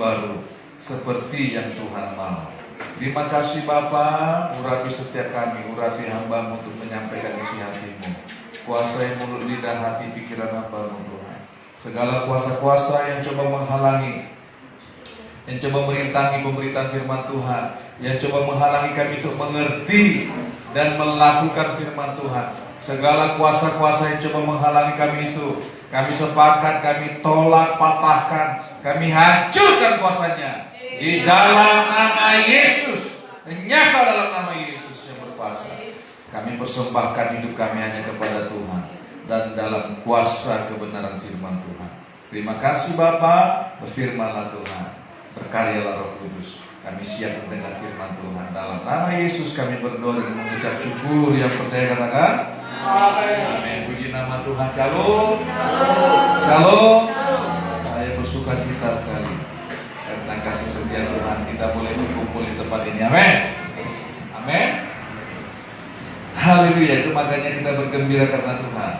baru seperti yang Tuhan mau. Terima kasih Bapa, urapi setiap kami, urapi hamba-Mu untuk menyampaikan isi hati-Mu. Kuasai mulut, lidah, hati, pikiran hamba-Mu Tuhan. Segala kuasa-kuasa yang coba menghalangi, yang coba merintangi pemberitaan firman Tuhan, yang coba menghalangi kami untuk mengerti dan melakukan firman Tuhan. Segala kuasa-kuasa yang coba menghalangi kami itu, kami sepakat, kami tolak, patahkan, kami hancurkan kuasanya. Di dalam nama Yesus, menyapa dalam nama Yesus yang berkuasa. Kami persembahkan hidup kami hanya kepada Tuhan dan dalam kuasa kebenaran firman Tuhan. Terima kasih Bapa, berfirmanlah Tuhan, berkaryalah Roh Kudus. Kami siap mendengar firman Tuhan. Dalam nama Yesus kami berdoa dan mengucap syukur. Yang percaya katakan amin. Puji nama Tuhan. Shalom. Shalom. Saya bersuka cita sekali karena kasih setia Tuhan kita boleh berkumpul di tempat ini. Amin. Amin. Haleluya. Itu makanya kita bergembira karena Tuhan.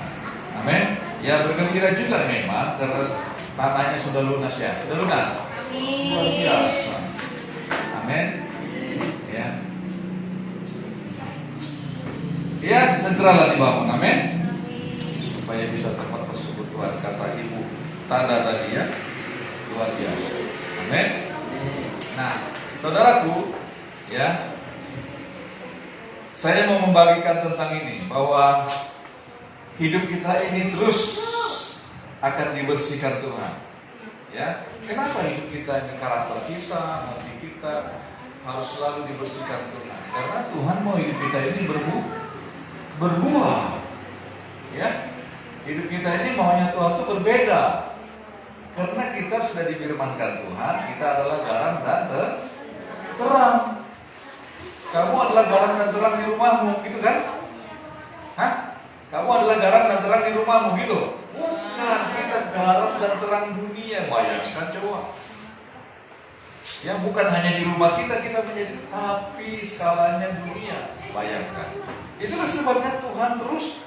Amin. Ya bergembira juga memang karena tanahnya sudah lunas ya. Sudah lunas. Luar biasa. Amin. Ya. Ya, segeralah dibangun. Amin. Supaya bisa tempat persekutuan, kata Ibu Tanda tadi ya. Luar biasa. Amin. Nah, saudaraku, ya. Saya mau membagikan tentang ini, bahwa hidup kita ini terus akan dibersihkan Tuhan. Ya, kenapa hidup kita ini, karakter kita, hati kita harus selalu dibersihkan Tuhan? Karena Tuhan mau hidup kita ini berbuah. Ya, hidup kita ini maunya Tuhan itu berbeda. Karena kita sudah difirmankan Tuhan, kita adalah garam dan terang. Kamu adalah garam dan terang di rumahmu, gitu kan? Hah? Kamu adalah garam dan terang di rumahmu, gitu? Bukan, kita garam dan terang dunia. Bayangkan coba. Ya, bukan hanya di rumah kita menjadi, tapi skalanya dunia. Bayangkan. Itulah sebabnya Tuhan terus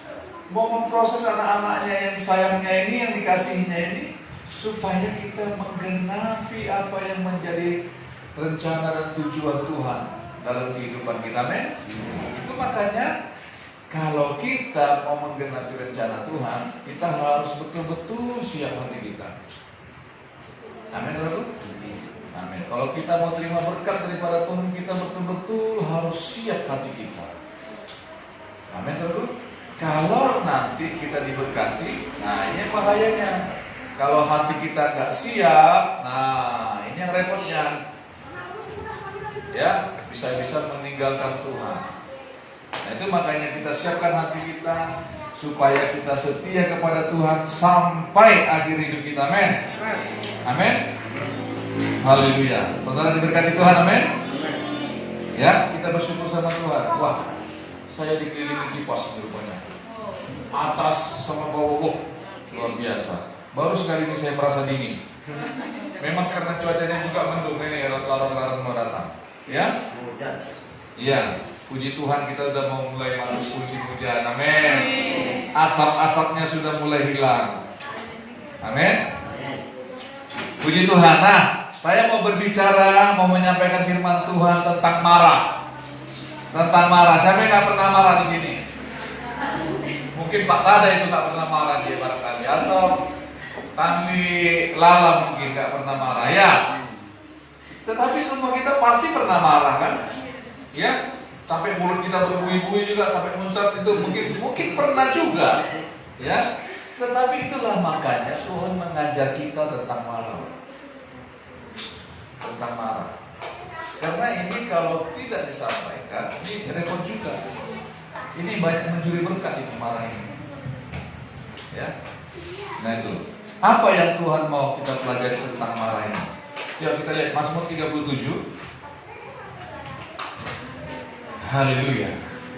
mau memproses anak-anaknya yang disayangnya ini, yang dikasihinya ini, supaya kita menggenapi apa yang menjadi rencana dan tujuan Tuhan dalam kehidupan kita. Men. Itu makanya kalau kita mau menggenapi rencana Tuhan, kita harus betul-betul siap hati kita. Amin, saudara. Amin. Kalau kita mau terima berkat daripada Tuhan, kita betul-betul harus siap hati kita. Amin, saudara. Kalau nanti kita diberkati, nah ini bahayanya. Kalau hati kita gak siap, nah ini yang repotnya. Ya, bisa-bisa meninggalkan Tuhan. Nah itu makanya kita siapkan hati kita supaya kita setia kepada Tuhan sampai akhir hidup kita. Amin. Amin. Haleluya. Saudara diberkati Tuhan. Amin. Ya, kita bersyukur sama Tuhan. Wah, saya dikelilingi kipas rupanya. Atas sama bawah, luar biasa. Baru sekali ini saya merasa dingin. Memang karena cuacanya juga mendung ini, larut-larut mau datang. Ya? Iya. Puji Tuhan kita sudah mau mulai masuk musim hujan. Amin. Asap-asapnya sudah mulai hilang. Amin. Puji Tuhan. Nah, saya mau berbicara, mau menyampaikan firman Tuhan tentang marah. Tentang marah. Siapa yang nggak pernah marah di sini? Mungkin Pak Tada itu nggak pernah marah dia barangkali, atau Tani Lala mungkin nggak pernah marah ya. Tetapi semua kita pasti pernah marah kan? Ya. Sampai mulut kita berbuih-buih juga, sampai muncrat itu mungkin pernah juga, ya. Tetapi itulah makanya Tuhan mengajar kita tentang marah, Karena ini kalau tidak disampaikan, ini repot juga. Ini banyak mencuri berkat itu marah ini, ya. Nah itu, apa yang Tuhan mau kita pelajari tentang marah ini? Yuk kita lihat Mazmur 37. Haleluya.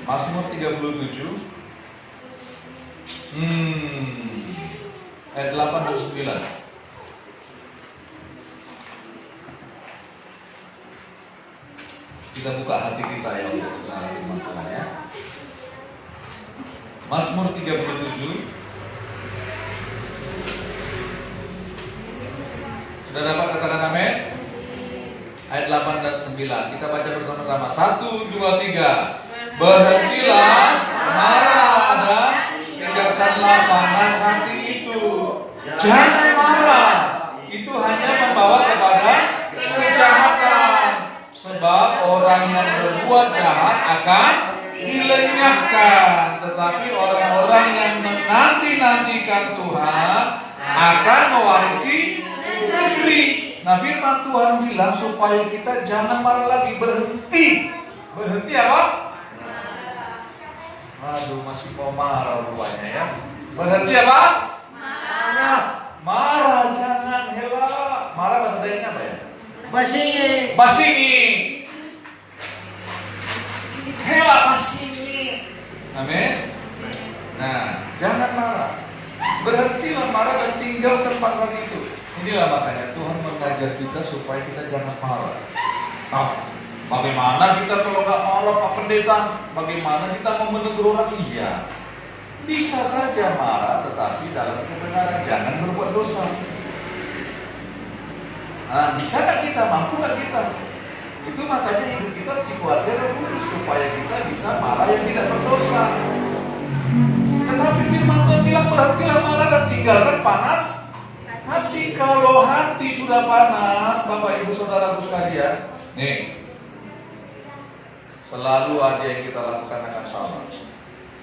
Mazmur 37 ayat 8 dan 9. Kita buka hati kita ya untuk mengenal firman Tuhan ya. Mazmur 37. Sudah dapat katakan amin? 8 dan 9. Kita baca bersama-sama. 1, 2, 3. Berhentilah marah dan tinggalkanlah panas hati itu. Jangan marah. Itu hanya membawa kepada kejahatan. Sebab orang yang berbuat jahat akan dilenyapkan, tetapi orang-orang yang menanti-nantikan Tuhan akan mewarisi negeri. Nah, firman Tuhan bilang supaya kita jangan marah lagi, berhenti. Berhenti apa? Aduh, masih mau marah rupanya ya. Berhenti apa? Marah. Marah, jangan hela. Marah bahasa Dayak apa ya? Basingi. Basingi. Hela basingi. Amin. Nah, jangan marah. Berhentilah marah dan tinggalkan paksaan itu. Inilah makanya Tuhan mengajar kita supaya kita jangan marah. Bagaimana kita kalau nggak marah Pak Pendeta? Bagaimana kita mau menegur orang? Iya, bisa saja marah, tetapi dalam kebenaran, jangan berbuat dosa. Nah, bisa nggak kita? Mampu nggak kita? Itu makanya hidup kita dikuasai Roh Kudus supaya kita bisa marah yang tidak berdosa. Tetapi firman Tuhan bilang berhentilah marah dan tinggalkan panas hati. Kalau hati sudah panas, Bapak Ibu Saudaraku sekalian, nih, selalu ada yang kita lakukan akan salah.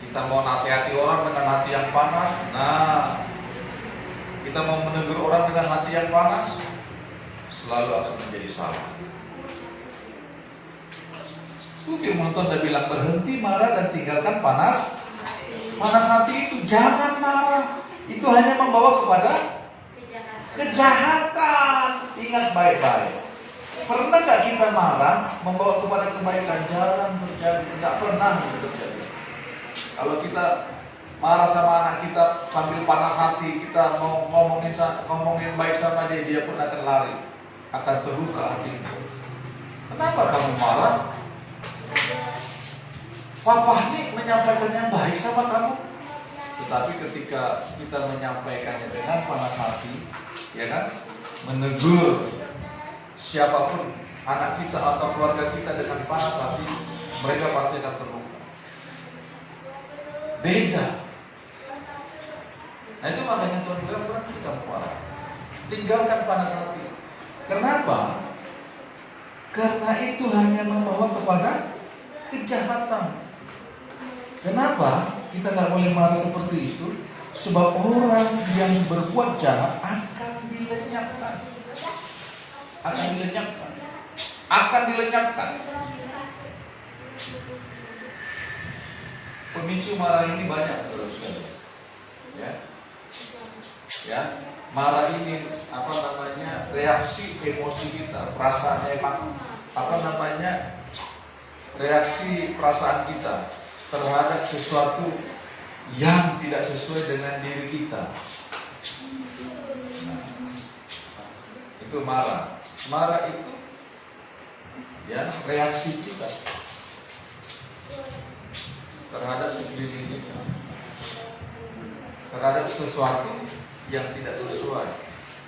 Kita mau nasihati orang dengan hati yang panas. Nah, kita mau menegur orang dengan hati yang panas, selalu akan menjadi salah. Itu firman Tuhan sudah bilang berhenti marah dan tinggalkan panas hati itu. Jangan marah. Itu hanya membawa kepada kejahatan. Ingat baik-baik. Pernah gak kita marah membawa kepada kebaikan? Jarang terjadi. Gak pernah itu terjadi. Kalau kita marah sama anak kita sambil panas hati, kita mau ngomongin baik sama dia pun akan lari, akan terluka hatinya. Kenapa kamu marah? Papa ini menyampaikan yang baik sama kamu. Tetapi ketika kita menyampaikannya dengan panas hati, ya kan, menegur siapapun, anak kita atau keluarga kita dengan panas hati, mereka pasti akan terluka. Beda. Nah, itu makanya Tuhan bilang berhenti kamu marah, tinggalkan panas hati. Kenapa? Karena itu hanya membawa kepada kejahatan. Kenapa kita nggak boleh marah seperti itu? Sebab orang yang berbuat jahat akan dilenyapkan. Akan dilenyapkan. Pemicu marah ini banyak, saudara-saudara. Ya, marah ini reaksi emosi kita, perasaan reaksi perasaan kita terhadap sesuatu yang tidak sesuai dengan diri kita. Nah, itu marah. Marah itu ya reaksi kita terhadap sekeliling kita, terhadap sesuatu yang tidak sesuai,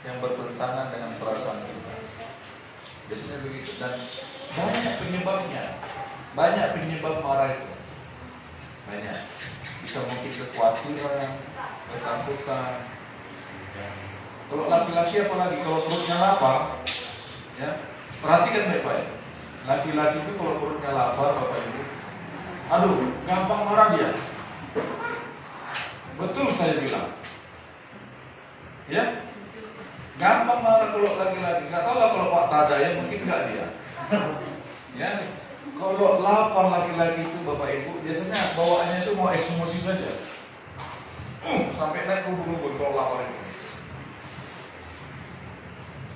yang bertentangan dengan perasaan kita. Biasanya begitu. Dan banyak penyebabnya. Banyak penyebab marah itu. Banyak. Bisa mungkin kekhawatiran, ketakutan. Kalau laki-laki apalagi, kalau perutnya lapar, ya, perhatikan baik-baik. Laki-laki itu kalau perutnya lapar, Bapak Ibu, aduh, gampang marah dia. Betul saya bilang. Ya, gampang marah kalau laki-laki. Gak tahu lah kalau Pak Tada ya, mungkin enggak dia. Ya, kalau lapar laki-laki itu Bapak Ibu, biasanya bawaannya itu mau emosi saja. Sampai naik ke ubun-ubun kalau lapar itu.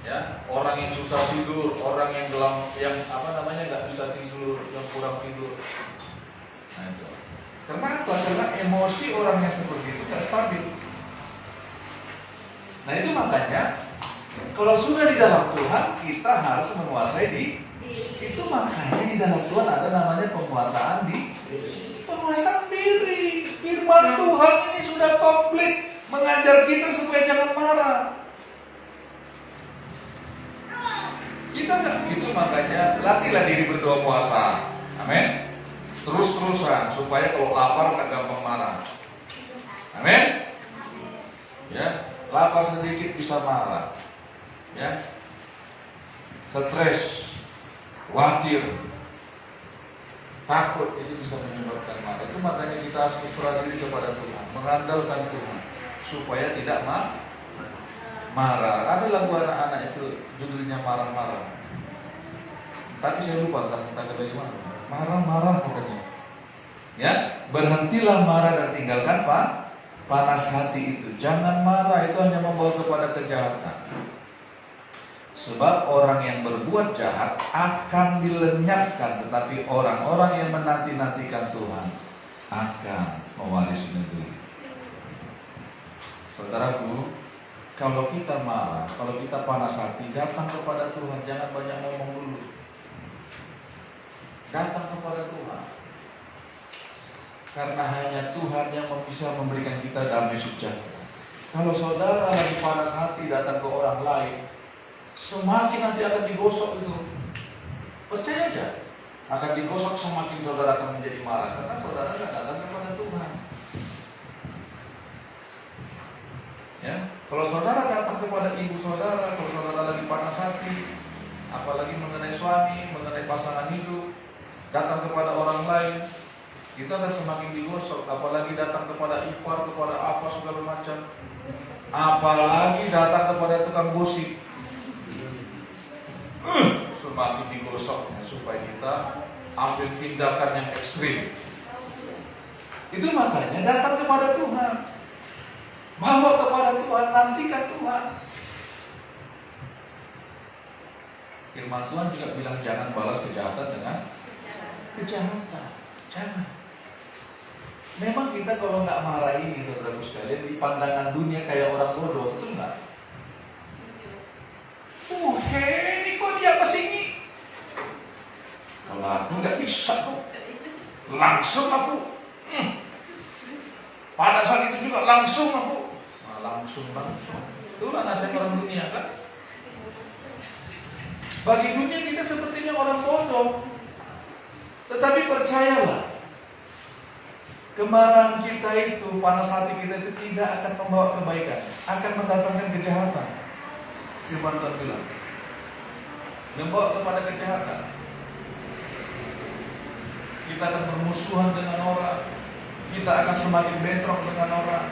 Ya, orang yang susah tidur, orang yang nggak bisa tidur, yang kurang tidur. Nah, itu. Kenapa? Karena emosi orang yang seperti itu nggak stabil. Nah, itu makanya kalau sudah di dalam Tuhan, kita harus menguasai diri. Itu makanya di dalam Tuhan ada namanya penguasaan diri. Firman Tuhan ini sudah komplit mengajar kita supaya jangan marah. Kita Kita nggak begitu, makanya latihlah diri berdoa puasa. Amin. Terus-terusan supaya kalau lapar nggak gampang marah. Amin. Ya, lapar sedikit bisa marah. Ya, stres, khawatir, takut, itu bisa menyebabkan marah. Itu makanya kita harus berserah diri kepada Tuhan, mengandalkan Tuhan supaya tidak marah. Ada lagu anak-anak itu judulnya marah-marah. Tapi saya lupa tentang bagaimana. Marah-marah katanya. Ya, berhentilah marah dan tinggalkan panas hati itu. Jangan marah, itu hanya membawa kepada kejahatan. Sebab orang yang berbuat jahat akan dilenyapkan, tetapi orang-orang yang menanti-nantikan Tuhan akan mewarisi negeri. Saudaraku, kalau kita marah, kalau kita panas hati, datang kepada Tuhan, jangan banyak ngomong dulu. Datang kepada Tuhan. Karena hanya Tuhan yang bisa memberikan kita damai sejahtera. Kalau saudara lagi panas hati datang ke orang lain, semakin nanti akan digosok itu. Percaya aja, akan digosok, semakin saudara akan menjadi marah. Karena saudara tidak datang kepada Tuhan. Ya, kalau saudara datang kepada ibu saudara, kalau saudara lagi panas hati, apalagi mengenai suami, mengenai pasangan hidup, datang kepada orang lain, kita akan semakin digosok. Apalagi datang kepada ipar, kepada apa segala macam, apalagi datang kepada tukang gosip, semakin digosok supaya kita ambil tindakan yang ekstrim. Itu makanya datang kepada Tuhan, bawa kepada Tuhan, nantikan Tuhan. Firman Tuhan juga bilang jangan balas kejahatan dengan kejahatan. Jangan. Memang kita kalau nggak marah ini, saudaraku sekalian, di pandangan dunia kayak orang bodoh, betul nggak? Ini kok dia apa sih ini? Kalau aku nggak bisa tuh, langsung aku. Pada saat itu juga langsung aku. Langsung. Itulah nasihat orang dunia kan? Bagi dunia kita sepertinya orang bodoh. Tetapi percayalah, kemarahan kita itu, panas hati kita itu tidak akan membawa kebaikan, akan mendatangkan kejahatan. Firman Tuhan bilang, membawa kepada kejahatan. Kita akan bermusuhan dengan orang, kita akan semakin bentrok dengan orang.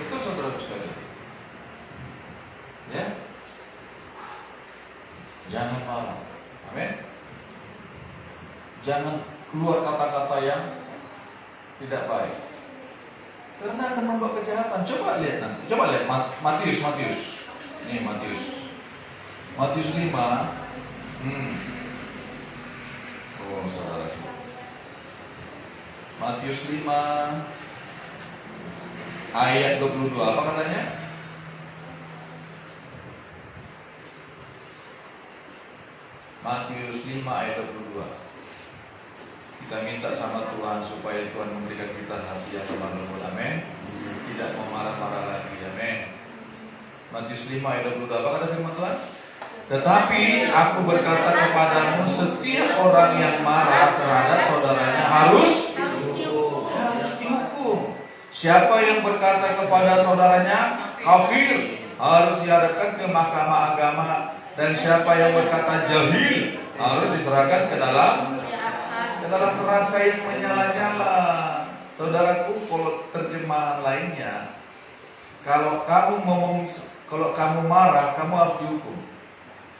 Betul saudara sekalian? Ya, jangan marah. Amin. Jangan keluar kata-kata yang tidak baik, karena akan membawa kejahatan. Coba lihat nanti. Coba lihat Matius. Ini Matius 5. Oh saudara, Matius 5 ayat 22. Apa katanya? Matius 5 ayat 22. Kita minta sama Tuhan supaya Tuhan memberikan kita hati yang lemah lembut. Amin. Tidak memarah-marah lagi. Amin. Matius 5 ayat 22. Apa kata firman Tuhan? Tetapi aku berkata kepadamu, setiap orang yang marah terhadap saudaranya harus dihukum. Siapa yang berkata kepada saudaranya kafir harus dihadapkan ke mahkamah agama, dan siapa yang berkata jahil harus diserahkan ke dalam neraka yang menyala-nyala. Saudaraku, kalau terjemahan lainnya, kalau kamu marah, kamu harus dihukum.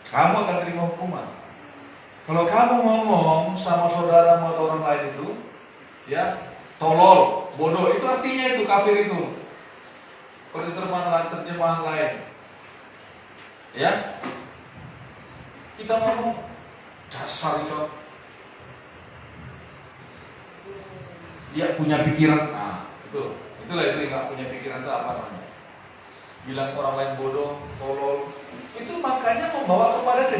Kamu akan terima hukuman. Kalau kamu ngomong sama saudara atau orang lain itu, ya, tolol, bodoh, itu artinya itu kafir itu. Kalau terjemahan lain, ya, kita ngomong dasar itu. Dia punya pikiran, itulah itu yang nggak punya pikiran itu apa namanya? Bilang orang lain bodoh, tolol, itu makanya membawa kepada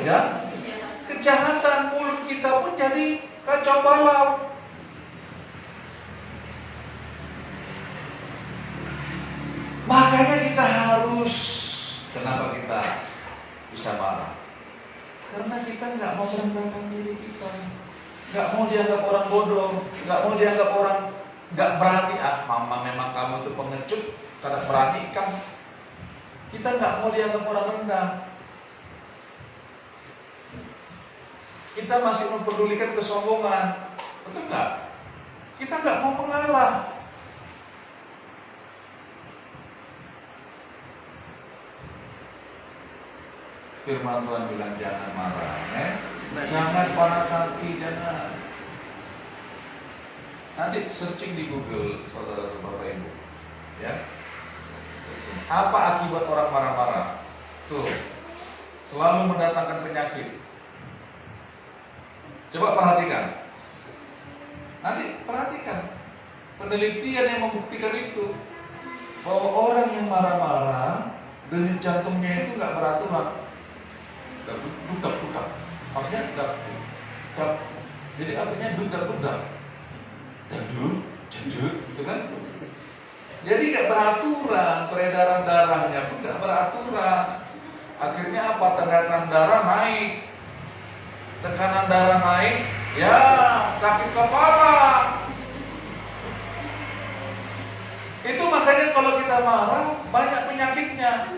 kejahatan. Mulut kita pun jadi kacau balau. Makanya kita harus, kenapa kita bisa bisa marah? Karena kita nggak mau merendahkan diri kita, nggak mau dianggap orang bodoh, nggak mau dianggap orang nggak berani. Mama memang kamu itu pengecut, karena berani kan. Kita nggak mau dianggap orang rendah. Kita masih memperdulikan kesombongan, betul nggak? Kita nggak mau mengalah. Firman Tuhan bilang jangan marah, jangan panas hati, jangan. Nanti searching di Google, saudara Bapak Ibu, ya. Apa akibat orang marah-marah? Tuh, selalu mendatangkan penyakit. Coba perhatikan. Nanti perhatikan penelitian yang membuktikan itu, bahwa orang yang marah-marah denyut jantungnya itu nggak beraturan. Dudak, maksudnya dudak. Jadi artinya dudak, jadul, gitu kan? Jadi nggak beraturan, peredaran darahnya pun nggak beraturan. Akhirnya apa? Tekanan darah naik, ya sakit kepala. Itu makanya kalau kita marah banyak penyakitnya.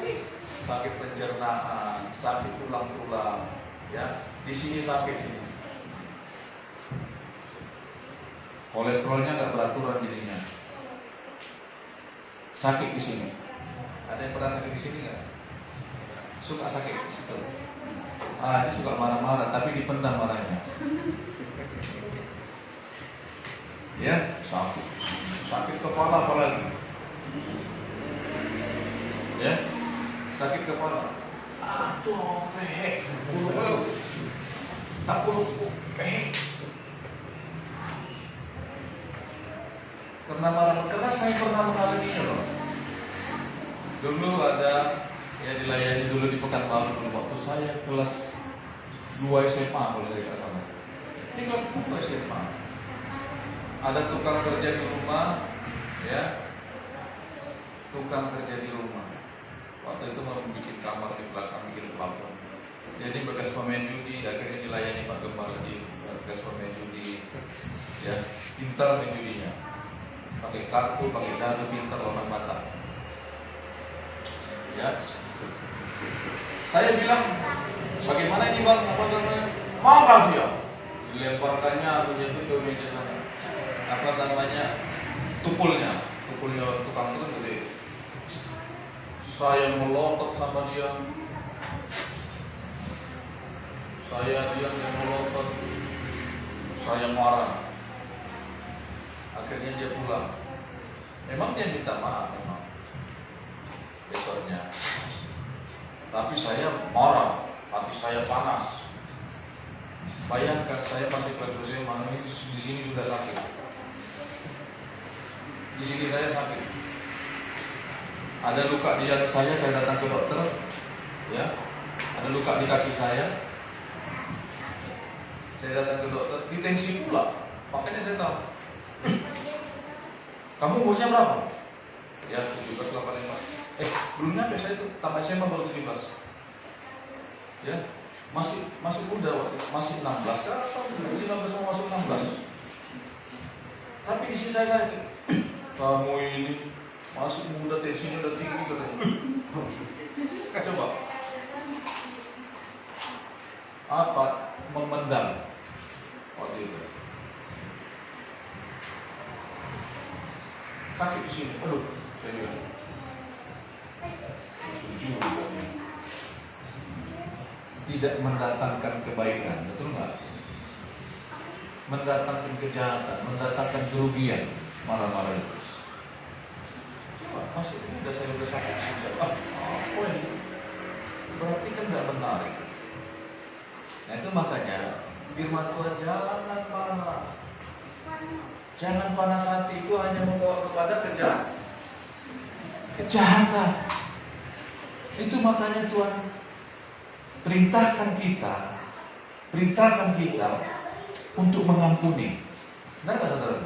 Sakit pencernaan, sakit tulang-tulang, ya. Di sini sakit sini. Kolesterolnya nggak beraturan jadinya. Sakit di sini. Ada yang pernah sakit di sini nggak? Suka sakit di situ. Ini suka marah-marah, tapi dipendam marahnya. Ya, sakit kepala apalagi. Ya. Sakit kepala, aduh, bulu, tak bulu, karena marah, karena saya pernah mengalaminya loh. Dulu ada, ya dilayani dulu di Pekanbaru waktu saya kelas 2 SMA kalau saya nggak salah. Ini kelas 2 SMA. Ada tukang kerja di rumah, ya, tukang kerja di rumah. Waktu itu mau bikin kamar di belakang, bikin plafon. Jadi bekas pemain judi, akhirnya dilayani Pak Gemar di bekas pemain judi. Ya, pintar main judinya. Pakai kartu, pakai dadu, pintar orang Batak. Ya. Saya bilang, bagaimana ini Bang? Apa namanya? Marah dia. Dilemparkannya punya itu ke meja sana. Apa namanya? Tukulnya tukang itu kan gede. Saya melotot sama dia. Dia melotot. Saya marah. Akhirnya dia pulang. Memang dia minta maaf memang. Besoknya. Tapi saya marah, hati saya panas. Bayangkan saya masih kelas SMA, di sini sudah sakit. Di sini saya sakit. Ada luka di jari saya datang ke dokter, ya. Ada luka di kaki saya datang ke dokter, ditensi pula. Makanya saya tahu. Kamu umurnya berapa? Ya 17,85. Belum nyampe saya itu, tambah SMA baru 17. Ya, masih muda waktu, masih 16 kan? 15 mau masuk 16. Tapi di sini saya sakit. Kamu ini masih muda, tensinya udah tinggi katanya. Coba apa memendam waktu itu sakit di sini. Aduh, saya bilang setuju. Tidak mendatangkan kebaikan, betul nggak? Mendatangkan kejahatan, mendatangkan kerugian, marah-marah itu. Masih muda saya udah sakit susah. Apa ini? Berarti kan nggak benar. Nah itu makanya firman Tuhan jangan marah, jangan panas hati, itu hanya membawa kepada kejahatan. Itu makanya Tuhan perintahkan kita untuk mengampuni. Benar nggak saudara?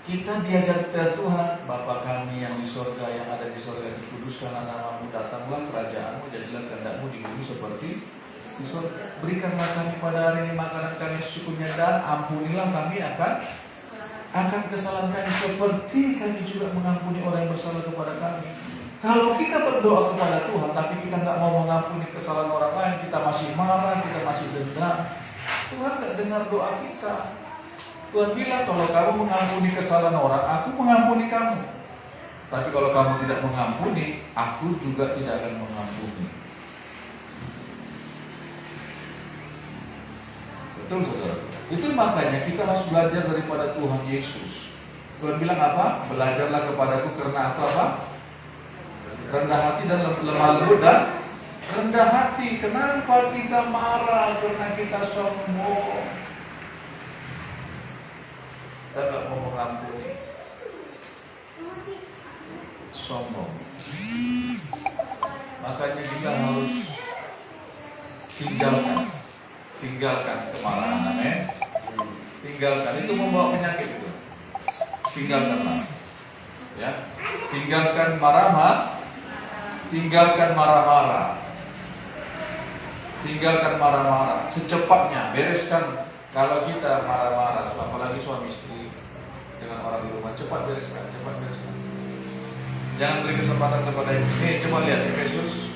Kita diajar Tuhan, Bapa kami yang di sorga, yang ada di sorga, dikuduskanlah namamu, datanglah kerajaanmu, jadilah kehendakmu di bumi seperti di sorga. Berikanlah kami pada hari ini makanan kami secukupnya, dan ampunilah kami akan kesalahan kami seperti kami juga mengampuni orang yang bersalah kepada kami. Kalau kita berdoa kepada Tuhan tapi kita nggak mau mengampuni kesalahan orang lain, kita masih marah, kita masih dendam, Tuhan nggak dengar doa kita. Tuhan bilang, kalau kamu mengampuni kesalahan orang, aku mengampuni kamu. Tapi kalau kamu tidak mengampuni, aku juga tidak akan mengampuni. Betul, saudara? Itu makanya kita harus belajar daripada Tuhan Yesus. Tuhan bilang apa? Belajarlah kepadaku karena aku apa? Rendah hati dan lemah lembut dan rendah hati. Kenapa kita marah? Karena kita sombong. Kita gak mau mengampuni. Sombong. Makanya kita harus tinggalkan kemarahan. Amin. Tinggalkan, itu membawa penyakit itu. Tinggalkanlah. Ya. Tinggalkan marah-marah. Tinggalkan marah-marah. Tinggalkan marah-marah. Secepatnya bereskan. Kalau kita marah-marah, apalagi suami istri dengan orang di rumah, cepat bereskan. Jangan beri kesempatan kepada ibu. Nih, coba lihat Efesus.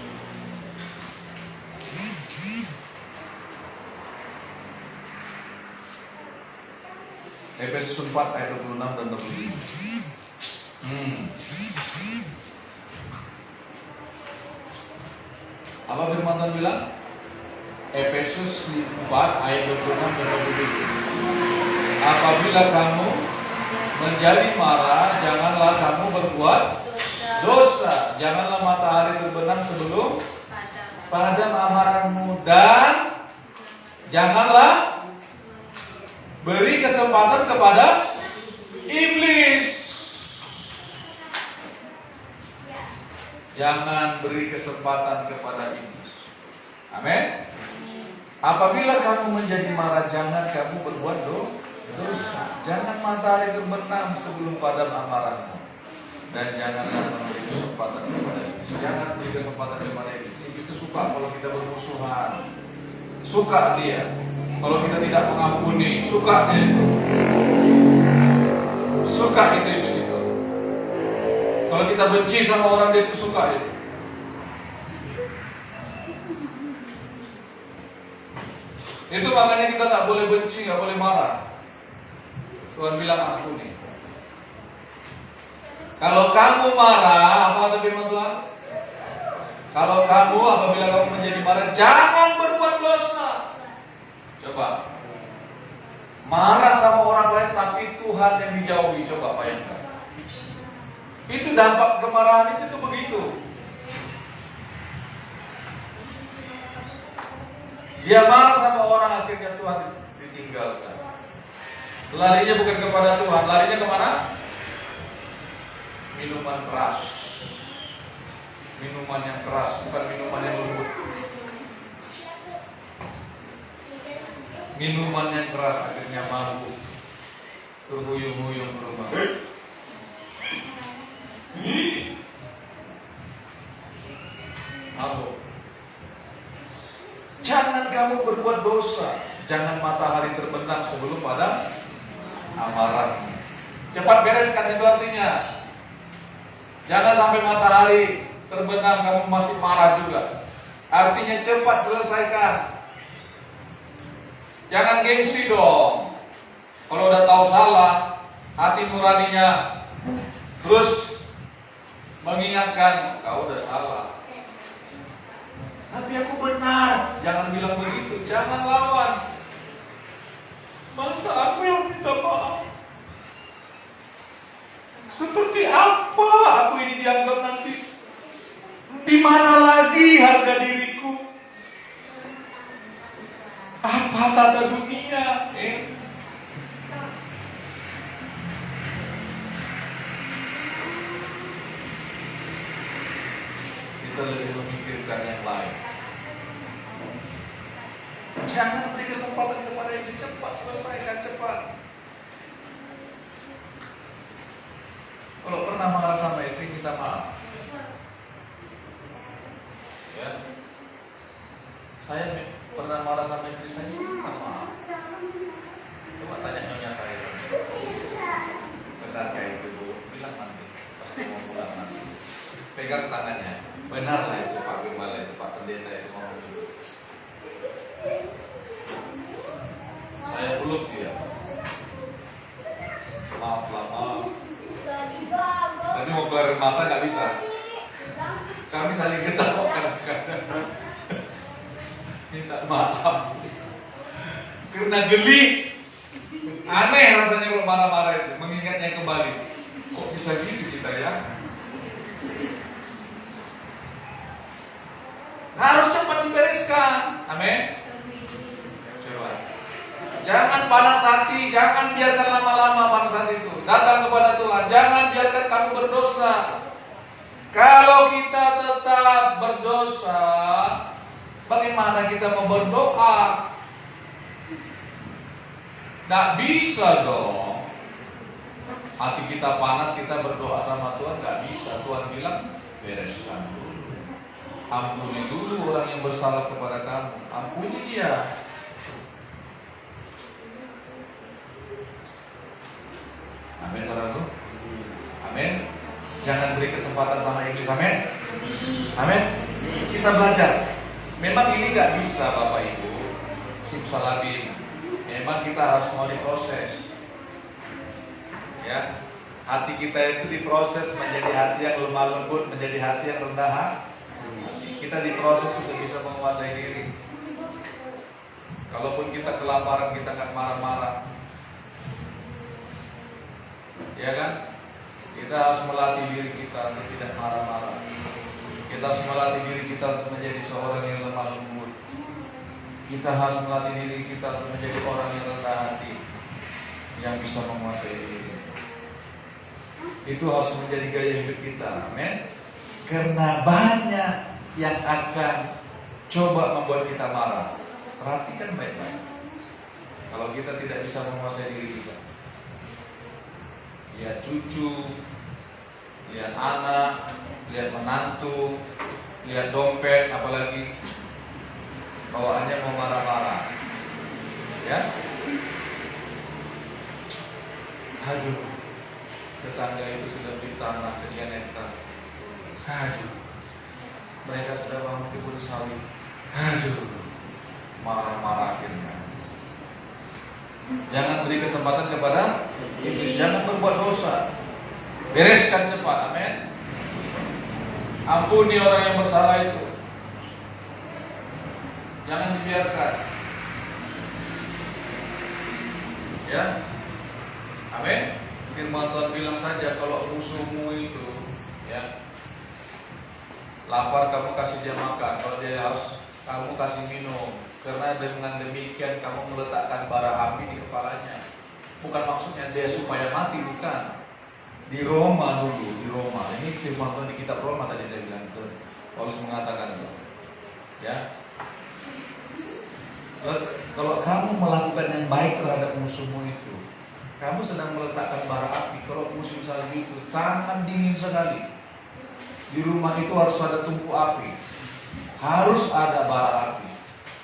Efesus 4 ayat 26 dan 25. Apa firman Tuhan bilang? Efesus 4 ayat 26 dan 27. Apabila kamu menjadi marah, janganlah kamu berbuat dosa. Janganlah matahari terbenam sebelum padam amarahmu, dan janganlah beri kesempatan kepada iblis. Jangan beri kesempatan kepada iblis. Amin. Apabila kamu menjadi marah, jangan kamu berbuat dosa. Jangan matahari terbenam sebelum padam amarahmu, dan janganlah memberi kesempatan kepada iblis. Jangan beri kesempatan kepada iblis. Iblis itu suka kalau kita bermusuhan. Suka dia kalau kita tidak mengampuni. Suka dia itu. Suka itu iblis itu. Kalau kita benci sama orang, dia itu suka itu. Itu makanya kita tak boleh benci, gak boleh marah. Tuhan bilang ampuni. Kalau kamu marah, apa kata firman Tuhan? Kalau kamu, apabila kamu menjadi marah, jangan berbuat dosa. Coba marah sama orang lain tapi Tuhan yang dijauhi. Coba bayangkan. Itu dampak kemarahan itu begitu. Dia marah sama orang, akhirnya Tuhan ditinggalkan. Larinya bukan kepada Tuhan, larinya kemana? Minuman keras. Minuman yang keras, bukan minuman yang lembut. Minuman yang keras, akhirnya mabuk, terhuyung-huyung ke rumah. Mabuk. Jangan kamu berbuat dosa. Jangan matahari terbenam sebelum padam amarah. Cepat bereskan, itu artinya. Jangan sampai matahari terbenam kamu masih marah juga. Artinya cepat selesaikan. Jangan gengsi dong. Kalau udah tahu salah, hati nuraninya terus mengingatkan, kau udah salah. Tapi aku benar. Jangan bilang begitu. Jangan lawan. Masa aku yang minta maaf? Seperti apa aku ini dianggap nanti? Di mana lagi harga diriku? Apa tata dunia? Kita lebih memikirkan yang lain. Jangan beri kesempatan kepada yang cepat, selesaikan cepat. pernah marah sama istri, minta maaf. Ya. Saya pernah marah sama istri saya, minta maaf. Coba tanya nyonya saya. Benar kayak itu, Bu? Bilang nanti, pasti mau pulang nanti. Pegang tangannya. Benar lah itu Pak Gembala, itu Pak Pendeta itu ngomong. Saya peluk dia. Maaf lah, maaf. Tapi mau keluarin mata nggak bisa. Kami saling ketawa kadang-kadang. Minta maaf. Karena geli. Aneh rasanya kalau marah-marah itu, mengingatnya kembali. Kok bisa gitu kita ya? Harus cepat dibereskan. Amin. Coba. Jangan panas hati, jangan biarkan lama-lama panas hati itu. Datang kepada Tuhan, jangan biarkan kamu berdosa. Kalau kita tetap berdosa, bagaimana kita mau berdoa? Tidak bisa dong. Hati kita panas, kita berdoa sama Tuhan, nggak bisa. Tuhan bilang, bereskan dulu. Ampuni dulu orang yang bersalah kepada kamu. Ampuni dia. Amin, saudaraku. Amin. Jangan beri kesempatan sama iblis. Amin. Amin. Kita belajar. Memang ini nggak bisa, Bapak Ibu. Simsalabim. Memang kita harus mau diproses. Ya, hati kita itu diproses menjadi hati yang lemah lembut, menjadi hati yang rendah hati. Kita diproses untuk bisa menguasai diri. Kalaupun kita kelaparan, kita akan marah-marah. Ya kan? Kita harus melatih diri kita untuk tidak marah-marah. Kita harus melatih diri kita untuk menjadi seorang yang lemah lembut. Kita harus melatih diri kita untuk menjadi orang yang rendah hati, yang bisa menguasai diri. Itu harus menjadi gaya hidup kita. Amin. Karena banyak yang akan coba membuat kita marah. Perhatikan baik-baik. Kalau kita tidak bisa menguasai diri kita, lihat cucu, lihat anak, lihat menantu, lihat dompet, apalagi bawaannya mau marah-marah. Ya. Aduh, tetangga itu sudah beli tanah sekian hektar. Aduh, mereka sudah bangun kebun sawit. Aduh, marah-marah akhirnya. Jangan beri kesempatan kepada iblis. Jangan berbuat dosa. Bereskan cepat. Amin. Ampuni orang yang bersalah itu. Jangan dibiarkan. Ya. Amin. Firman Tuhan bilang saja, kalau musuhmu itu ya lapar, kamu kasih dia makan. Kalau dia haus, kamu kasih minum. Karena dengan demikian kamu meletakkan bara api di kepalanya. Bukan maksudnya dia supaya mati, bukan. Di Roma dulu, di Roma. Ini firman Tuhan di kitab Roma tadi saya bilang itu. Paulus mengatakan itu. Ya. Kalau kamu melakukan yang baik terhadap musuhmu itu, kamu sedang meletakkan bara api. Kalau musim salju itu sangat dingin sekali. Di rumah itu harus ada tumpu api. Harus ada bara api.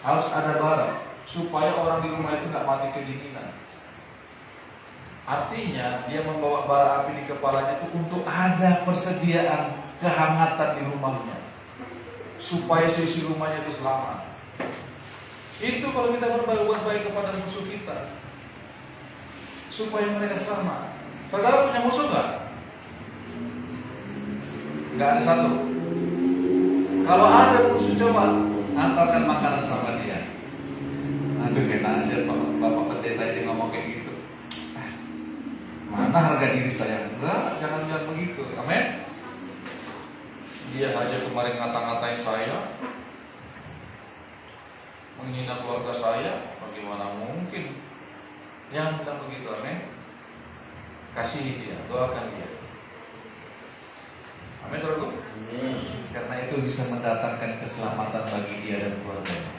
Harus ada bara, supaya orang di rumah itu nggak mati kedinginan. Artinya dia membawa bara api di kepalanya itu untuk ada persediaan kehangatan di rumahnya, supaya sisi rumahnya itu selamat. Itu kalau kita berbuat baik kepada musuh kita, supaya mereka selamat. Saudara punya musuh nggak? Nggak ada satu. Kalau ada musuh, coba antarkan makanan sama dia. Aduh, enak aja Bapak Pendeta ini ngomong kayak gitu. Mana harga diri saya? Enggak, jangan begitu. Amin. Dia saja kemarin ngata-ngatain saya, menghina keluarga saya, bagaimana mungkin? Jangan bilang begitu. Amin. Kasihi dia, doakan dia. Amin, saudaraku. Karena itu bisa mendatangkan keselamatan bagi dia dan keluarganya.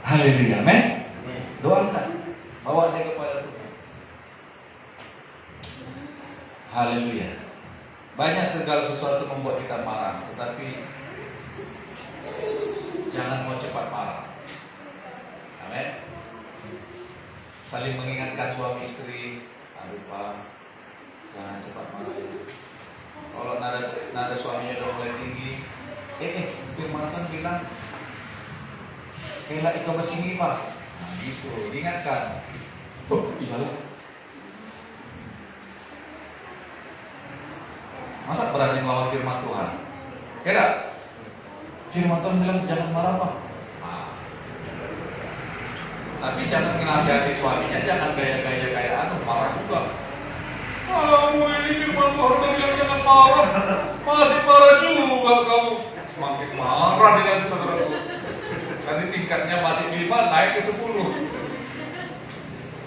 Haleluya, amin. Doakan, bawa dia kepada Tuhan. segala sesuatu membuat kita marah, tetapi jangan mau cepat marah. Amin. Saling mengingatkan suami istri, aduh Pak, jangan cepat marah ya. Kalau nada suaminya udah mulai tinggi, firman Tuhan bilang, kela ikaw masingi Pak. Nah gitu, diingatkan. Oh iyalah. Masa berani melawan firman Tuhan? Ya tak? Firman Tuhan bilang jangan marah Pak. Nah. Tapi jangan menasihati suaminya, jangan gaya-gaya kayak marah juga. Kamu ini firman Tuhan bilang jangan marah, masih marah juga kamu. Makin marah dengan saudaraku. Tadi tingkatnya masih 5 naik ke 10.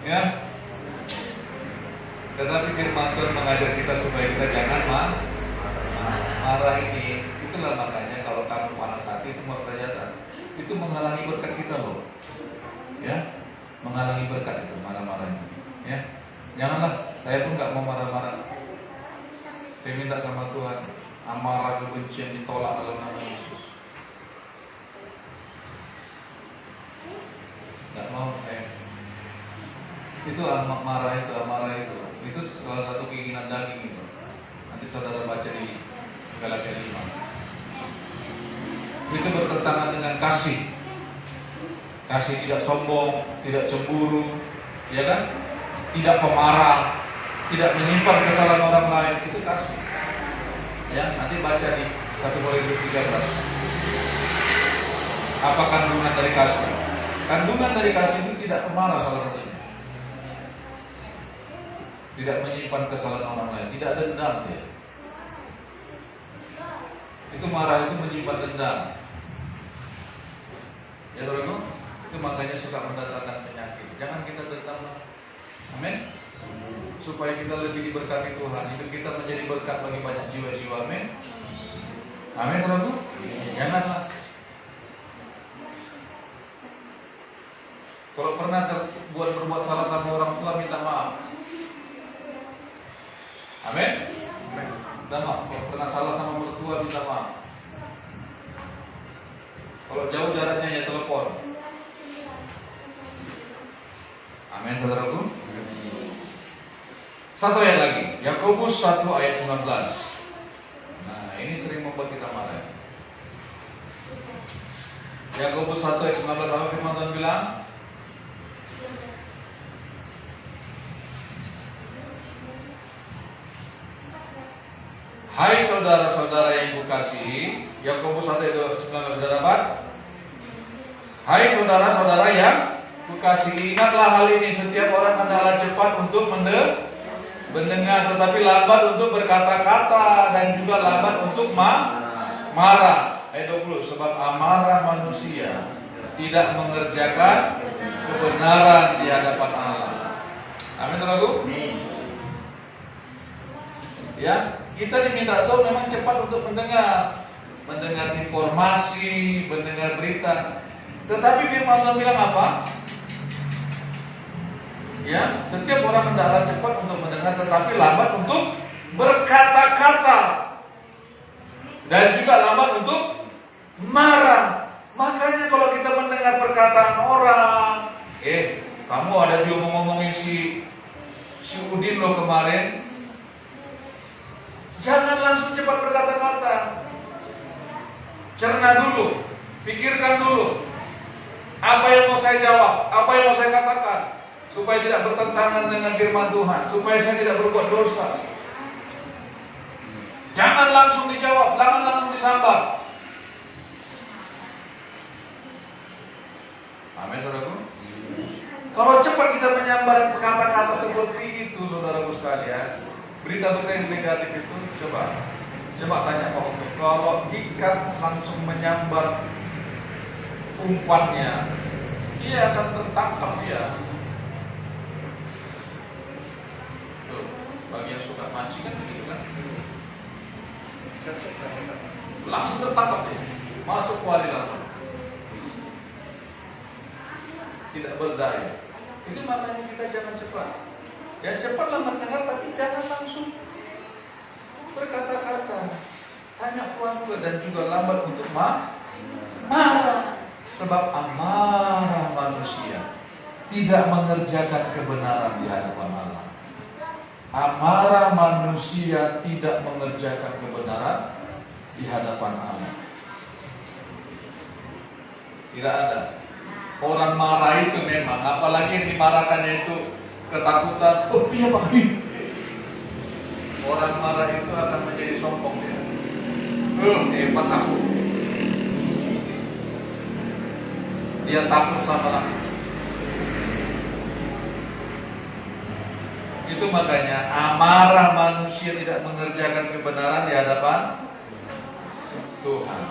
Ya. Tetapi firman Tuhan mengajar kita supaya kita jangan marah ini. Itulah makanya kalau kamu panas hati itu mau kelihatan. Itu menghalangi berkat kita loh. Ya, menghalangi berkat itu marah-marahnya. Ya, janganlah. Saya pun nggak mau marah-marah. Saya minta sama Tuhan, amarah kebencian ditolak dalam nama Yesus. Nggak mau. Itu amarah itu. Itu salah satu keinginan daging itu. Nanti saudara baca di Galatia 5. Itu bertentangan dengan kasih. Kasih tidak sombong, tidak cemburu, ya kan? Tidak pemarah, tidak menyimpan kesalahan orang lain, itu kasih. Ya, nanti baca di 1 Korintus 13. Apa kandungan dari kasih? Kandungan dari kasih itu tidak pemarah salah satunya. Tidak menyimpan kesalahan orang lain, tidak dendam dia. Itu marah itu menyimpan dendam. Ya saudara, itu makanya suka mendatangkan penyakit. Jangan kita dendam. Amin. Supaya kita lebih diberkati Tuhan, hidup kita menjadi berkat bagi banyak jiwa-jiwa. Amin. Amin saudara. Janganlah. Kalau pernah berbuat salah sama orang tua, minta maaf. Amin. Minta maaf. Kalau pernah salah sama mertua, minta maaf. Kalau jauh jaraknya ya telepon. Amin saudaraku. Satu ayat lagi, Yakobus 1 ayat 19. Nah ini sering membuat kita marah. Yakobus 1 ayat 19, apa firman Tuhan bilang? Hai saudara-saudara yang kukasihi, Yakobus 1 ayat 19 sudah dapat? Hai saudara-saudara yang kukasihi, ingatlah hal ini, setiap orang adalah cepat untuk mendengar, tetapi lambat untuk berkata-kata, dan juga lambat untuk marah. Ayat 20, sebab amarah manusia tidak mengerjakan kebenaran di hadapan Allah. Amin saudaraku? Ya, kita diminta Tuhan memang cepat untuk mendengar informasi, mendengar berita. Tetapi firman Tuhan bilang apa? Ya, setiap orang hendaklah cepat untuk mendengar, tetapi lambat untuk berkata-kata, dan juga lambat untuk marah. Makanya kalau kita mendengar perkataan orang, kamu ada dia ngomongin si Udin lo kemarin, jangan langsung cepat berkata-kata. Cerna dulu, pikirkan dulu, apa yang mau saya jawab, apa yang mau saya katakan, supaya tidak bertentangan dengan firman Tuhan, supaya saya tidak berbuat dosa. Jangan langsung dijawab, jangan langsung disambar. Amin saudaraku. Kalau cepat kita menyambar kata-kata seperti itu, saudaraku sekalian, berita-berita yang negatif itu, coba tanya Pak Oke, kalau ikan langsung menyambar umpannya, dia akan tertangkap ya. Tuh, bagi yang suka mancing kan begitu kan, langsung tertangkap dia, masuk kuali langsung, tidak berdaya. Itu makanya kita jangan cepat. Ya cepatlah mendengar, tapi jangan langsung berkata-kata. Tanya Tuhan juga, dan juga lambat untuk marah. Sebab amarah manusia tidak mengerjakan kebenaran di hadapan Allah. Amarah manusia tidak mengerjakan kebenaran di hadapan Allah. Tidak ada. Orang marah itu memang, apalagi yang dimarahkannya itu ketakutan. Oh iya Pak. Orang marah itu akan menjadi sombong ya. Hebat aku. Dia takut sama laki. Itu makanya amarah manusia tidak mengerjakan kebenaran di hadapan Tuhan,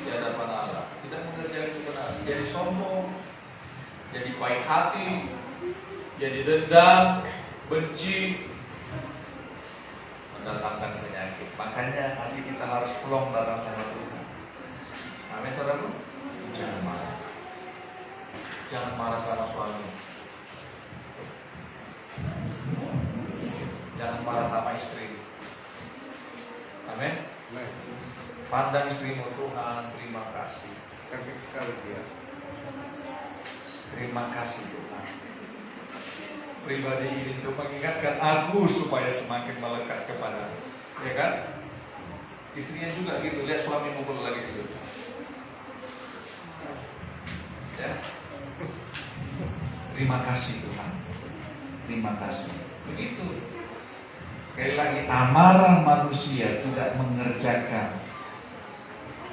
di hadapan Allah. Tidak mengerjakan kebenaran, jadi sombong, jadi baik hati, jadi dendam, benci, mendatangkan penyakit. Makanya hati kita harus plong datang sama Tuhan. Amin saudaraku. Jangan marah. Jangan marah sama suami. Jangan marah sama istri. Amin. Pandang istrimu, Tuhan, terima kasih. Cantik sekali dia. Terima kasih Tuhan. Pribadi ini untuk mengingatkan aku supaya semakin melekat kepada, ya kan? Istrinya juga gitu, lihat suami mukul lagi gitu. Ya. Terima kasih Tuhan. Terima kasih. Begitu. Sekali lagi, amarah manusia tidak mengerjakan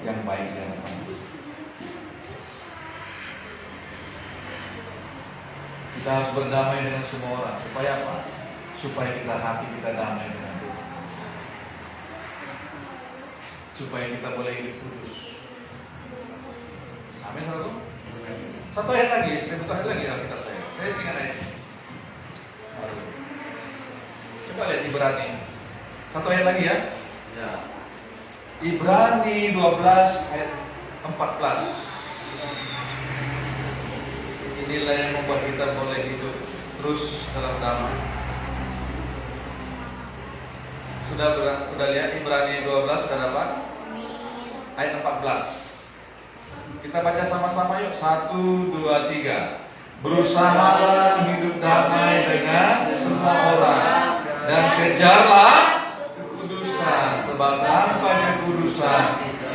yang baik di hadapan Allah. Kita harus berdamai dengan semua orang. Supaya apa? Supaya hati kita damai dengan Tuhan. Supaya kita boleh hidup kudus. Amin saudara. Satu ayat lagi, saya buka ayat lagi Alkitab saya. Saya ingat ayat ini. Coba lihat Ibrani. Satu ayat lagi ya. Ya. Ibrani 12 ayat 14. Inilah yang membuat kita boleh hidup terus dalam damai. Sudah lihat Ibrani 12 sudah dapat? Ayat 14. Kita baca sama-sama yuk. 1, 2, 3. Berusahalah hidup damai dengan semua orang dan kejarlah kekudusan, sebab tanpa kekudusan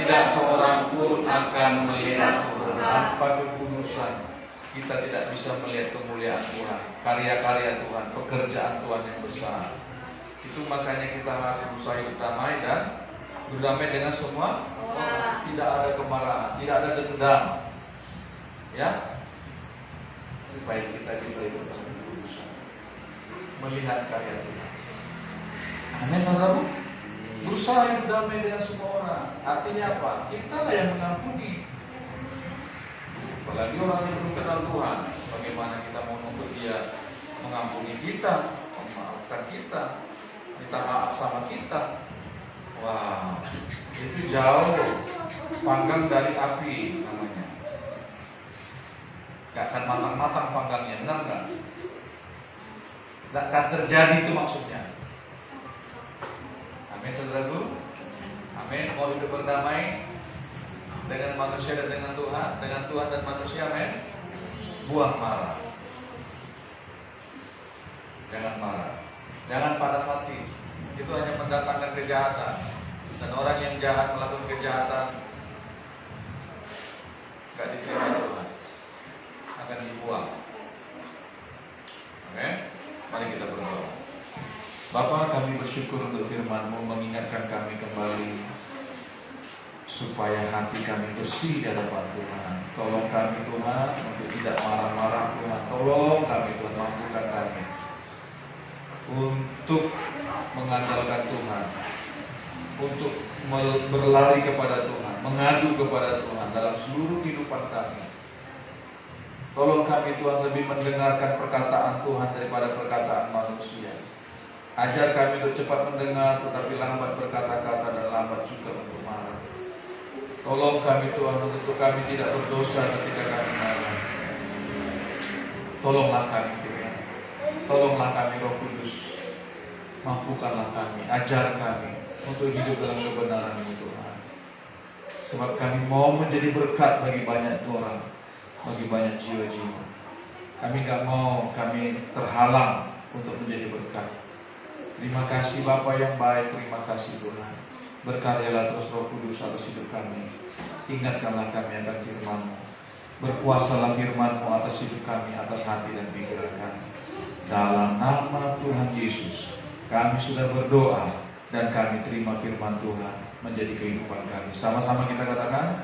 tidak seorang pun akan melihat Tuhan. Tanpa kekudusan kita tidak bisa melihat kemuliaan Tuhan, karya-karya Tuhan, pekerjaan Tuhan yang besar. Itu makanya kita harus berusaha hidup damai dan berdamai dengan semua orang. Tidak ada kemarahan, tidak ada dendam, ya, supaya kita bisa hidup dalam kekudusan, melihat karya Tuhan. Amin saudaraku. Berusaha hidup damai dengan semua orang. Artinya apa? Kita lah yang mengampuni. Apalagi orang yang belum kenal Tuhan, bagaimana kita mau nuntut dia mengampuni kita, memaafkan kita, minta maaf sama kita? Wah, itu jauh panggang dari api namanya. Gak akan matang-matang panggangnya, benar nggak? Gak akan terjadi itu maksudnya. Amin saudaraku. Amin. Mau hidup berdamai dengan manusia dan dengan Tuhan dan manusia, amin. Buang marah. Jangan marah. Jangan panas hati. Itu hanya mendatangkan kejahatan. Dan orang yang jahat melakukan kejahatan gak diterima Tuhan, akan dibuang. Amin. Mari kita berdoa. Bapa, kami bersyukur untuk firman-Mu mengingatkan kami kembali supaya hati kami bersih di hadapan Tuhan. Tolong kami Tuhan untuk tidak marah-marah Tuhan. Tolong kami Tuhan, mampukan kami untuk mengandalkan Tuhan, untuk berlari kepada Tuhan, mengadu kepada Tuhan dalam seluruh kehidupan kami. Tolong kami Tuhan lebih mendengarkan perkataan Tuhan daripada perkataan manusia. Ajar kami untuk cepat mendengar tetapi lambat berkata-kata dan lambat juga untuk marah. Tolong kami Tuhan untuk kami tidak berdosa ketika kami marah. Tolonglah kami Tuhan. Tolonglah kami Roh Kudus. Mampukanlah kami, ajar kami untuk hidup dalam kebenaran-Mu Tuhan. Sebab kami mau menjadi berkat bagi banyak orang, bagi banyak jiwa-jiwa. Kami gak mau kami terhalang untuk menjadi berkat. Terima kasih Bapa yang baik, terima kasih Tuhan. Berkaryalah terus Roh Kudus atas hidup kami. Ingatkanlah kami akan firman-Mu. Berkuasalah firman-Mu atas hidup kami, atas hati dan pikiran kami. Dalam nama Tuhan Yesus, kami sudah berdoa dan kami terima firman Tuhan menjadi kehidupan kami. Sama-sama kita katakan.